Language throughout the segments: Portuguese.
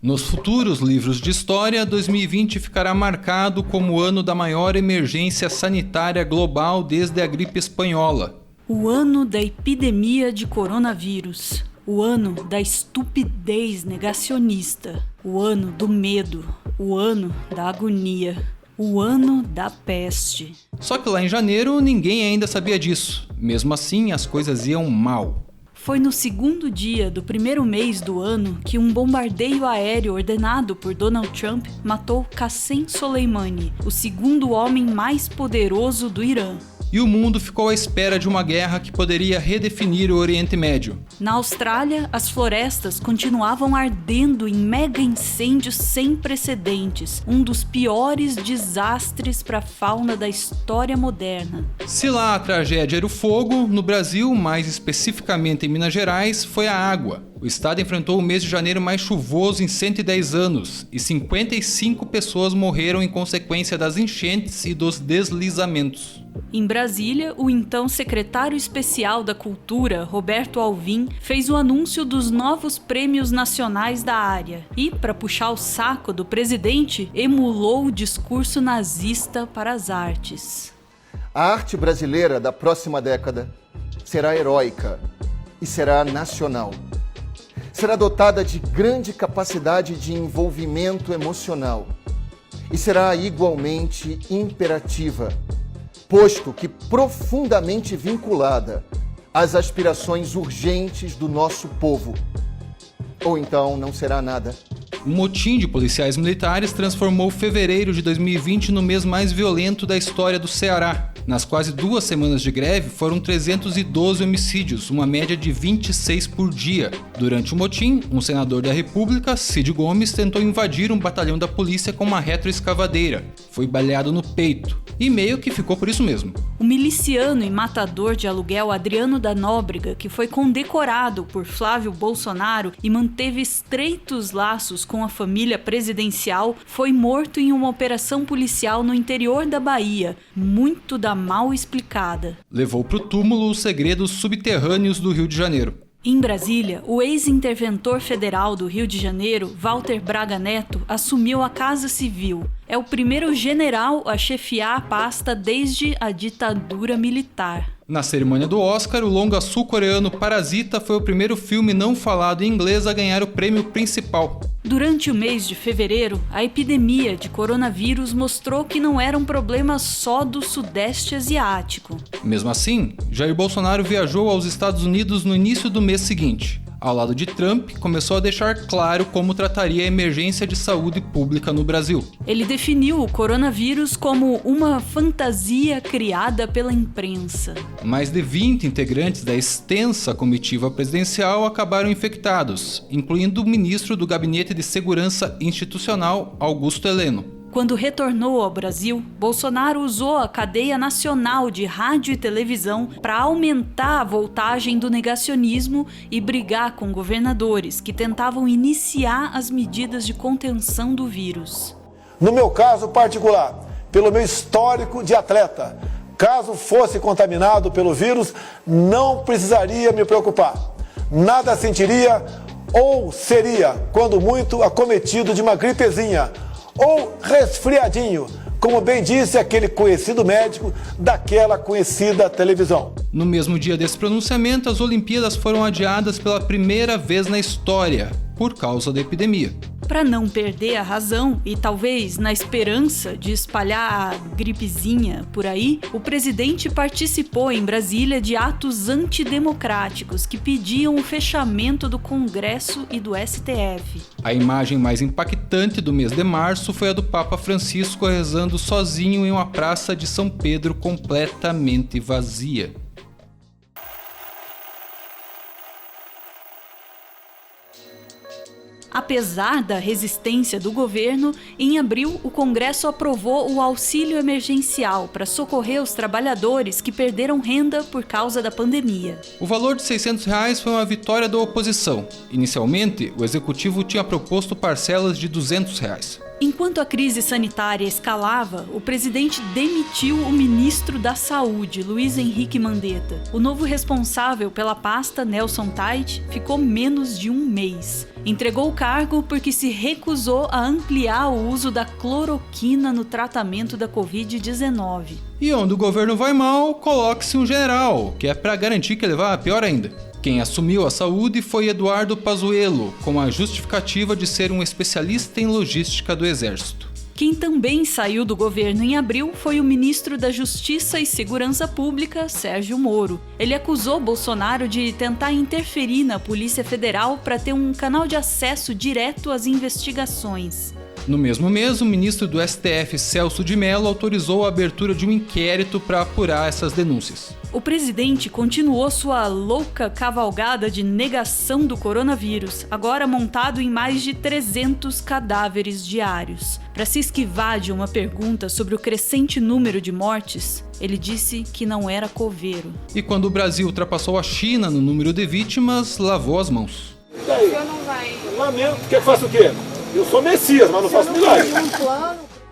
Nos futuros livros de história, 2020 ficará marcado como o ano da maior emergência sanitária global desde a gripe espanhola. O ano da epidemia de coronavírus. O ano da estupidez negacionista. O ano do medo. O ano da agonia. O ano da peste. Só que lá em janeiro ninguém ainda sabia disso. Mesmo assim, as coisas iam mal. Foi no segundo dia do primeiro mês do ano que um bombardeio aéreo ordenado por Donald Trump matou Qassem Soleimani, o segundo homem mais poderoso do Irã. E o mundo ficou à espera de uma guerra que poderia redefinir o Oriente Médio. Na Austrália, as florestas continuavam ardendo em mega incêndios sem precedentes, um dos piores desastres para a fauna da história moderna. Se lá a tragédia era o fogo, no Brasil, mais especificamente em Minas Gerais, foi a água. O estado enfrentou o mês de janeiro mais chuvoso em 110 anos e 55 pessoas morreram em consequência das enchentes e dos deslizamentos. Em Brasília, o então secretário especial da Cultura, Roberto Alvim, fez o anúncio dos novos prêmios nacionais da área e, para puxar o saco do presidente, emulou o discurso nazista para as artes. A arte brasileira da próxima década será heróica e será nacional. Será dotada de grande capacidade de envolvimento emocional e será igualmente imperativa, posto que profundamente vinculada às aspirações urgentes do nosso povo. Ou então não será nada. O motim de policiais militares transformou fevereiro de 2020 no mês mais violento da história do Ceará. Nas quase 2 semanas de greve, foram 312 homicídios, uma média de 26 por dia. Durante o motim, um senador da República, Cid Gomes, tentou invadir um batalhão da polícia com uma retroescavadeira. Foi baleado no peito. E meio que ficou por isso mesmo. O miliciano e matador de aluguel Adriano da Nóbrega, que foi condecorado por Flávio Bolsonaro e manteve estreitos laços com a família presidencial, foi morto em uma operação policial no interior da Bahia, muito da mal explicada. Levou para o túmulo os segredos subterrâneos do Rio de Janeiro. Em Brasília, o ex-interventor federal do Rio de Janeiro, Walter Braga Neto, assumiu a Casa Civil. É o primeiro general a chefiar a pasta desde a ditadura militar. Na cerimônia do Oscar, o longa sul-coreano Parasita foi o primeiro filme não falado em inglês a ganhar o prêmio principal. Durante o mês de fevereiro, a epidemia de coronavírus mostrou que não era um problema só do Sudeste Asiático. Mesmo assim, Jair Bolsonaro viajou aos Estados Unidos no início do mês seguinte. Ao lado de Trump, começou a deixar claro como trataria a emergência de saúde pública no Brasil. Ele definiu o coronavírus como uma fantasia criada pela imprensa. Mais de 20 integrantes da extensa comitiva presidencial acabaram infectados, incluindo o ministro do Gabinete de Segurança Institucional, Augusto Heleno. Quando retornou ao Brasil, Bolsonaro usou a cadeia nacional de rádio e televisão para aumentar a voltagem do negacionismo e brigar com governadores que tentavam iniciar as medidas de contenção do vírus. No meu caso particular, pelo meu histórico de atleta, caso fosse contaminado pelo vírus, não precisaria me preocupar. Nada sentiria ou seria, quando muito, acometido de uma gripezinha ou resfriadinho, como bem disse aquele conhecido médico daquela conhecida televisão. No mesmo dia desse pronunciamento, as Olimpíadas foram adiadas pela primeira vez na história, por causa da epidemia. Para não perder a razão e talvez na esperança de espalhar a gripezinha por aí, o presidente participou em Brasília de atos antidemocráticos que pediam o fechamento do Congresso e do STF. A imagem mais impactante do mês de março foi a do Papa Francisco rezando sozinho em uma praça de São Pedro completamente vazia. Apesar da resistência do governo, em abril o Congresso aprovou o auxílio emergencial para socorrer os trabalhadores que perderam renda por causa da pandemia. O valor de R$ 600 foi uma vitória da oposição. Inicialmente, o executivo tinha proposto parcelas de R$ 200. Enquanto a crise sanitária escalava, o presidente demitiu o ministro da Saúde, Luiz Henrique Mandetta. O novo responsável pela pasta, Nelson Tait, ficou menos de um mês. Entregou o cargo porque se recusou a ampliar o uso da cloroquina no tratamento da Covid-19. E onde o governo vai mal, coloque-se um general, que é para garantir que ele vá pior ainda. Quem assumiu a saúde foi Eduardo Pazuello, com a justificativa de ser um especialista em logística do Exército. Quem também saiu do governo em abril foi o ministro da Justiça e Segurança Pública, Sérgio Moro. Ele acusou Bolsonaro de tentar interferir na Polícia Federal para ter um canal de acesso direto às investigações. No mesmo mês, o ministro do STF, Celso de Mello, autorizou a abertura de um inquérito para apurar essas denúncias. O presidente continuou sua louca cavalgada de negação do coronavírus, agora montado em mais de 300 cadáveres diários. Para se esquivar de uma pergunta sobre o crescente número de mortes, ele disse que não era coveiro. E quando o Brasil ultrapassou a China no número de vítimas, lavou as mãos. E daí? O senhor não vai... Lamento. Quer que faça o quê? Eu sou Messias, mas não faço milagre.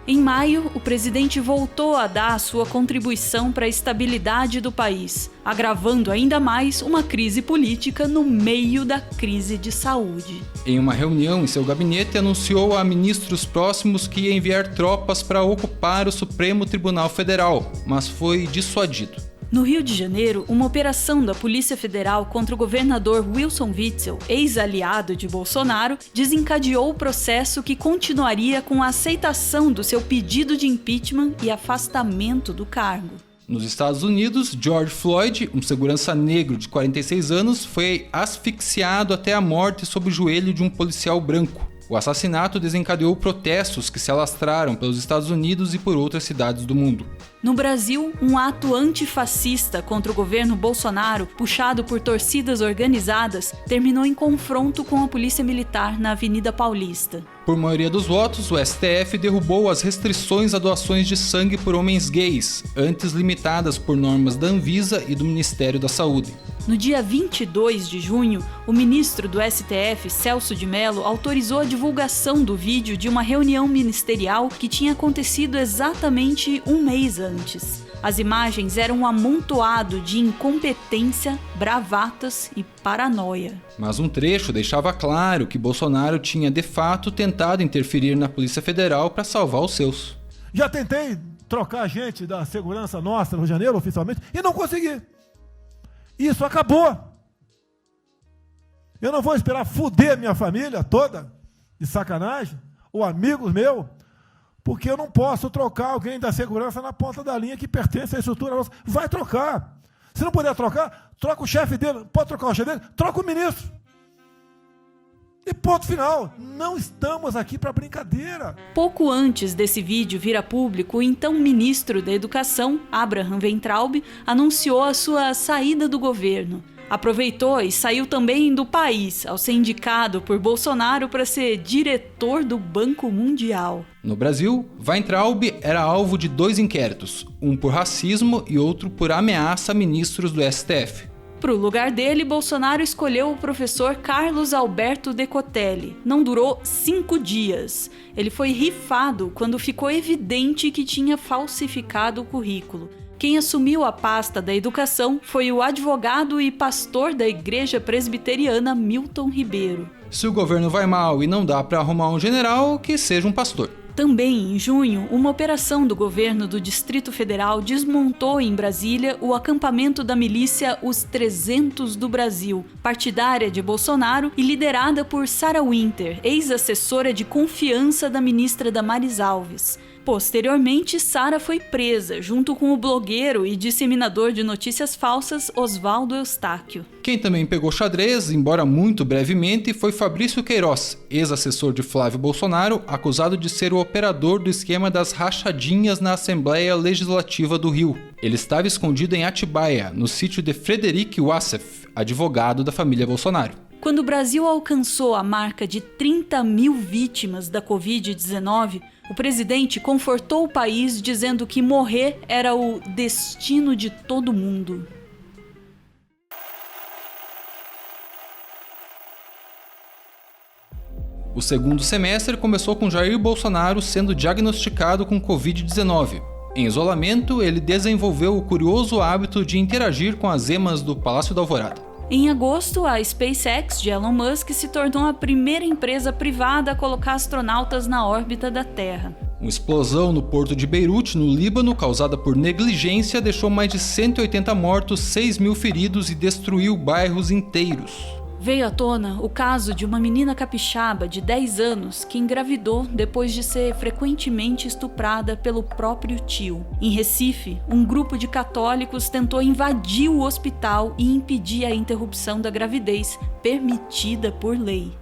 Em maio, o presidente voltou a dar a sua contribuição para a estabilidade do país, agravando ainda mais uma crise política no meio da crise de saúde. Em uma reunião em seu gabinete, anunciou a ministros próximos que ia enviar tropas para ocupar o Supremo Tribunal Federal, mas foi dissuadido. No Rio de Janeiro, uma operação da Polícia Federal contra o governador Wilson Witzel, ex-aliado de Bolsonaro, desencadeou o processo que continuaria com a aceitação do seu pedido de impeachment e afastamento do cargo. Nos Estados Unidos, George Floyd, um segurança negro de 46 anos, foi asfixiado até a morte sob o joelho de um policial branco. O assassinato desencadeou protestos que se alastraram pelos Estados Unidos e por outras cidades do mundo. No Brasil, um ato antifascista contra o governo Bolsonaro, puxado por torcidas organizadas, terminou em confronto com a polícia militar na Avenida Paulista. Por maioria dos votos, o STF derrubou as restrições a doações de sangue por homens gays, antes limitadas por normas da Anvisa e do Ministério da Saúde. No dia 22 de junho, o ministro do STF, Celso de Mello, autorizou a divulgação do vídeo de uma reunião ministerial que tinha acontecido exatamente um mês antes. As imagens eram um amontoado de incompetência, bravatas e paranoia. Mas um trecho deixava claro que Bolsonaro tinha de fato tentado interferir na Polícia Federal para salvar os seus. Já tentei trocar gente da segurança nossa no Rio de Janeiro, oficialmente, e não consegui. Isso acabou. Eu não vou esperar fuder minha família toda, de sacanagem, ou amigos meus, porque eu não posso trocar alguém da segurança na ponta da linha que pertence à estrutura nossa. Vai trocar. Se não puder trocar, troca o chefe dele. Pode trocar o chefe dele? Troca o ministro. E ponto final. Não estamos aqui para brincadeira. Pouco antes desse vídeo vir a público, o então ministro da Educação, Abraham Weintraub, anunciou a sua saída do governo. Aproveitou e saiu também do país, ao ser indicado por Bolsonaro para ser diretor do Banco Mundial. No Brasil, Weintraub era alvo de 2 inquéritos, um por racismo e outro por ameaça a ministros do STF. Para o lugar dele, Bolsonaro escolheu o professor Carlos Alberto Decotelli. Não durou 5 dias. Ele foi rifado quando ficou evidente que tinha falsificado o currículo. Quem assumiu a pasta da educação foi o advogado e pastor da Igreja Presbiteriana Milton Ribeiro. Se o governo vai mal e não dá para arrumar um general, que seja um pastor. Também em junho, uma operação do governo do Distrito Federal desmontou em Brasília o acampamento da milícia Os 300 do Brasil, partidária de Bolsonaro e liderada por Sarah Winter, ex-assessora de confiança da ministra Damares Alves. Posteriormente, Sarah foi presa, junto com o blogueiro e disseminador de notícias falsas Oswaldo Eustáquio. Quem também pegou xadrez, embora muito brevemente, foi Fabrício Queiroz, ex-assessor de Flávio Bolsonaro, acusado de ser o operador do esquema das rachadinhas na Assembleia Legislativa do Rio. Ele estava escondido em Atibaia, no sítio de Frederic Wassef, advogado da família Bolsonaro. Quando o Brasil alcançou a marca de 30 mil vítimas da Covid-19, o presidente confortou o país dizendo que morrer era o destino de todo mundo. O segundo semestre começou com Jair Bolsonaro sendo diagnosticado com Covid-19. Em isolamento, ele desenvolveu o curioso hábito de interagir com as emas do Palácio da Alvorada. Em agosto, a SpaceX de Elon Musk se tornou a primeira empresa privada a colocar astronautas na órbita da Terra. Uma explosão no porto de Beirute, no Líbano, causada por negligência, deixou mais de 180 mortos, 6 mil feridos e destruiu bairros inteiros. Veio à tona o caso de uma menina capixaba de 10 anos que engravidou depois de ser frequentemente estuprada pelo próprio tio. Em Recife, um grupo de católicos tentou invadir o hospital e impedir a interrupção da gravidez, permitida por lei.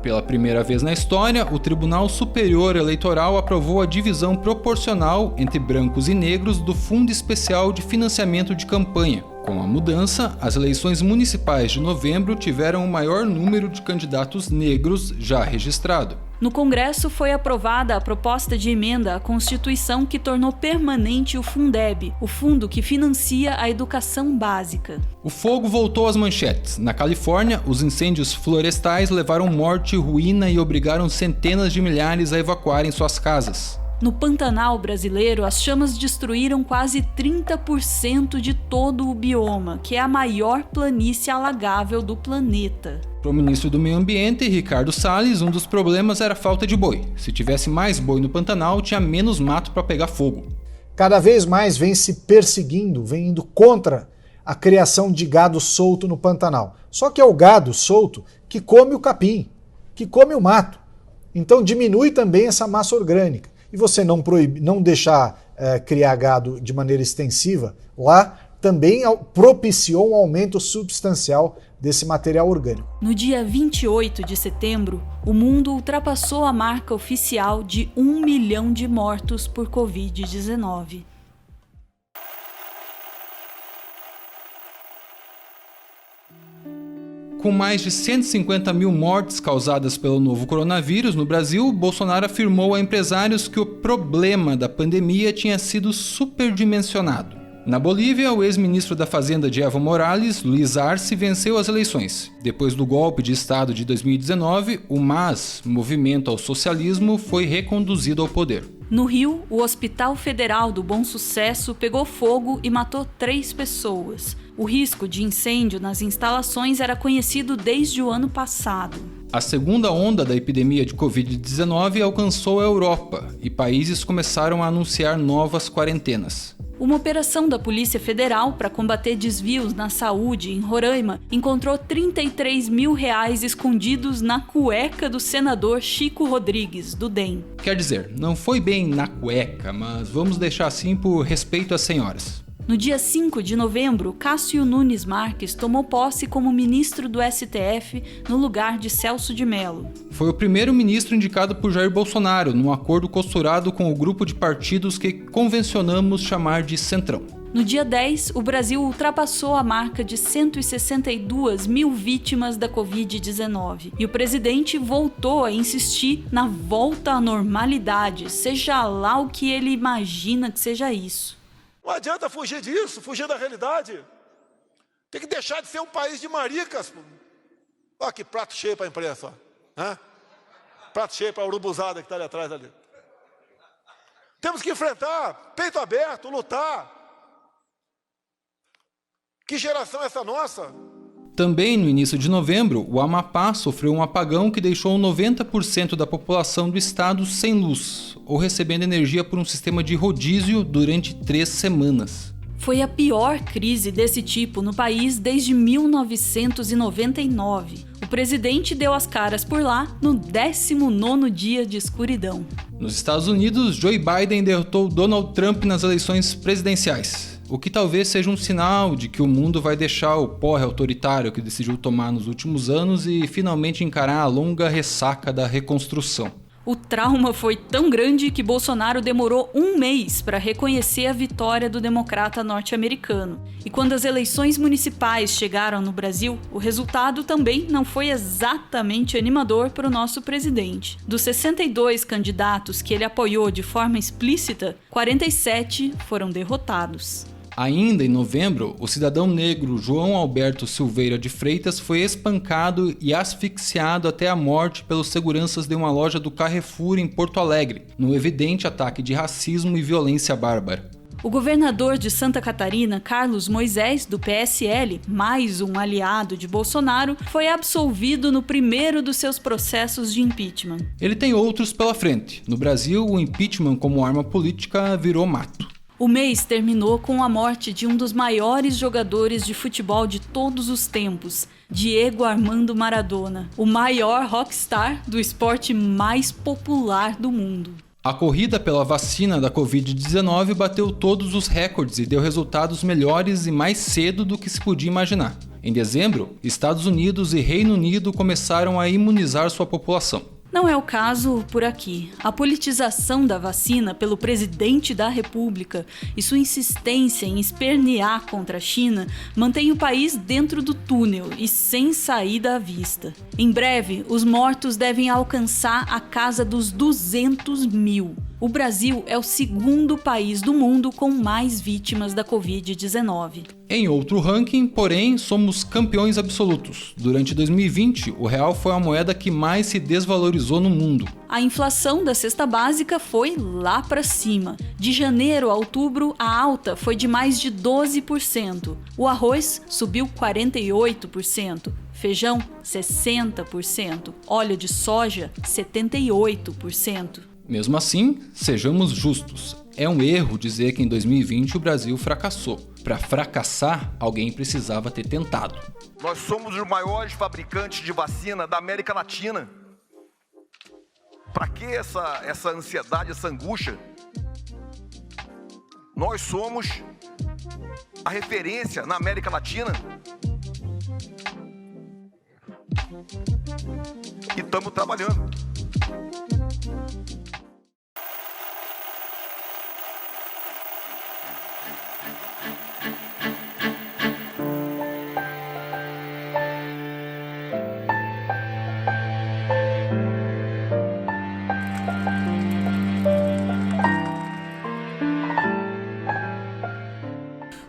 Pela primeira vez na história, o Tribunal Superior Eleitoral aprovou a divisão proporcional entre brancos e negros do Fundo Especial de Financiamento de Campanha. Com a mudança, as eleições municipais de novembro tiveram o maior número de candidatos negros já registrado. No Congresso foi aprovada a proposta de emenda à Constituição que tornou permanente o Fundeb, o fundo que financia a educação básica. O fogo voltou às manchetes. Na Califórnia, os incêndios florestais levaram morte, ruína e obrigaram centenas de milhares a evacuarem suas casas. No Pantanal brasileiro, as chamas destruíram quase 30% de todo o bioma, que é a maior planície alagável do planeta. Para o ministro do Meio Ambiente, Ricardo Salles, um dos problemas era a falta de boi. Se tivesse mais boi no Pantanal, tinha menos mato para pegar fogo. Cada vez mais vem se perseguindo, vem indo contra a criação de gado solto no Pantanal. Só que é o gado solto que come o capim, que come o mato. Então diminui também essa massa orgânica. E você não deixar criar gado de maneira extensiva lá, também propiciou um aumento substancial desse material orgânico. No dia 28 de setembro, o mundo ultrapassou a marca oficial de 1 milhão de mortos por Covid-19. Com mais de 150 mil mortes causadas pelo novo coronavírus no Brasil, Bolsonaro afirmou a empresários que o problema da pandemia tinha sido superdimensionado. Na Bolívia, o ex-ministro da Fazenda de Evo Morales, Luiz Arce, venceu as eleições. Depois do golpe de Estado de 2019, o MAS, Movimento ao Socialismo, foi reconduzido ao poder. No Rio, o Hospital Federal do Bom Sucesso pegou fogo e matou 3 pessoas. O risco de incêndio nas instalações era conhecido desde o ano passado. A segunda onda da epidemia de Covid-19 alcançou a Europa e países começaram a anunciar novas quarentenas. Uma operação da Polícia Federal para combater desvios na saúde em Roraima encontrou R$33 mil escondidos na cueca do senador Chico Rodrigues, do DEM. Quer dizer, não foi bem na cueca, mas vamos deixar assim por respeito às senhoras. No dia 5 de novembro, Cássio Nunes Marques tomou posse como ministro do STF no lugar de Celso de Mello. Foi o primeiro ministro indicado por Jair Bolsonaro, num acordo costurado com o grupo de partidos que convencionamos chamar de Centrão. No dia 10, o Brasil ultrapassou a marca de 162 mil vítimas da Covid-19 e o presidente voltou a insistir na volta à normalidade, seja lá o que ele imagina que seja isso. Não adianta fugir disso, fugir da realidade. Tem que deixar de ser um país de maricas. Olha que prato cheio para a imprensa. Ó. Prato cheio para a urubuzada que está ali atrás. Ali. Temos que enfrentar, peito aberto, lutar. Que geração é essa nossa? Também no início de novembro, o Amapá sofreu um apagão que deixou 90% da população do estado sem luz, ou recebendo energia por um sistema de rodízio durante 3 semanas. Foi a pior crise desse tipo no país desde 1999. O presidente deu as caras por lá no 19º dia de escuridão. Nos Estados Unidos, Joe Biden derrotou Donald Trump nas eleições presidenciais, o que talvez seja um sinal de que o mundo vai deixar o porre autoritário que decidiu tomar nos últimos anos e finalmente encarar a longa ressaca da reconstrução. O trauma foi tão grande que Bolsonaro demorou 1 mês para reconhecer a vitória do democrata norte-americano. E quando as eleições municipais chegaram no Brasil, o resultado também não foi exatamente animador para o nosso presidente. Dos 62 candidatos que ele apoiou de forma explícita, 47 foram derrotados. Ainda em novembro, o cidadão negro João Alberto Silveira de Freitas foi espancado e asfixiado até a morte pelos seguranças de uma loja do Carrefour em Porto Alegre, no evidente ataque de racismo e violência bárbara. O governador de Santa Catarina, Carlos Moisés, do PSL, mais um aliado de Bolsonaro, foi absolvido no primeiro dos seus processos de impeachment. Ele tem outros pela frente. No Brasil, o impeachment como arma política virou mato. O mês terminou com a morte de um dos maiores jogadores de futebol de todos os tempos, Diego Armando Maradona, o maior rockstar do esporte mais popular do mundo. A corrida pela vacina da Covid-19 bateu todos os recordes e deu resultados melhores e mais cedo do que se podia imaginar. Em dezembro, Estados Unidos e Reino Unido começaram a imunizar sua população. Não é o caso por aqui. A politização da vacina pelo presidente da República e sua insistência em espernear contra a China mantém o país dentro do túnel e sem saída à vista. Em breve, os mortos devem alcançar a casa dos 200 mil. O Brasil é o segundo país do mundo com mais vítimas da Covid-19. Em outro ranking, porém, somos campeões absolutos. Durante 2020, o real foi a moeda que mais se desvalorizou no mundo. A inflação da cesta básica foi lá para cima. De janeiro a outubro, a alta foi de mais de 12%. O arroz subiu 48%. Feijão, 60%. Óleo de soja, 78%. Mesmo assim, sejamos justos. É um erro dizer que em 2020 o Brasil fracassou. Para fracassar, alguém precisava ter tentado. Nós somos os maiores fabricantes de vacina da América Latina. Para que essa ansiedade, essa angústia? Nós somos a referência na América Latina. E estamos trabalhando.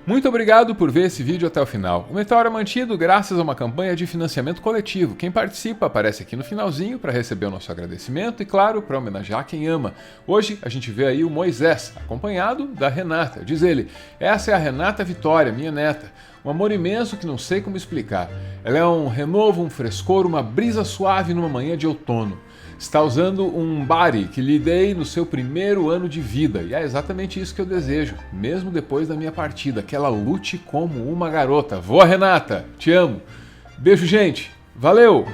Muito obrigado por ver esse vídeo até o final. O Meteoro é mantido graças a uma campanha de financiamento coletivo. Quem participa aparece aqui no finalzinho para receber o nosso agradecimento e, claro, para homenagear quem ama. Hoje a gente vê aí o Moisés, acompanhado da Renata. Diz ele: essa é a Renata Vitória, minha neta. Um amor imenso que não sei como explicar. Ela é um renovo, um frescor, uma brisa suave numa manhã de outono. Está usando um body que lhe dei no seu primeiro ano de vida, e é exatamente isso que eu desejo, mesmo depois da minha partida, que ela lute como uma garota. Vó Renata, te amo. Beijo, gente. Valeu!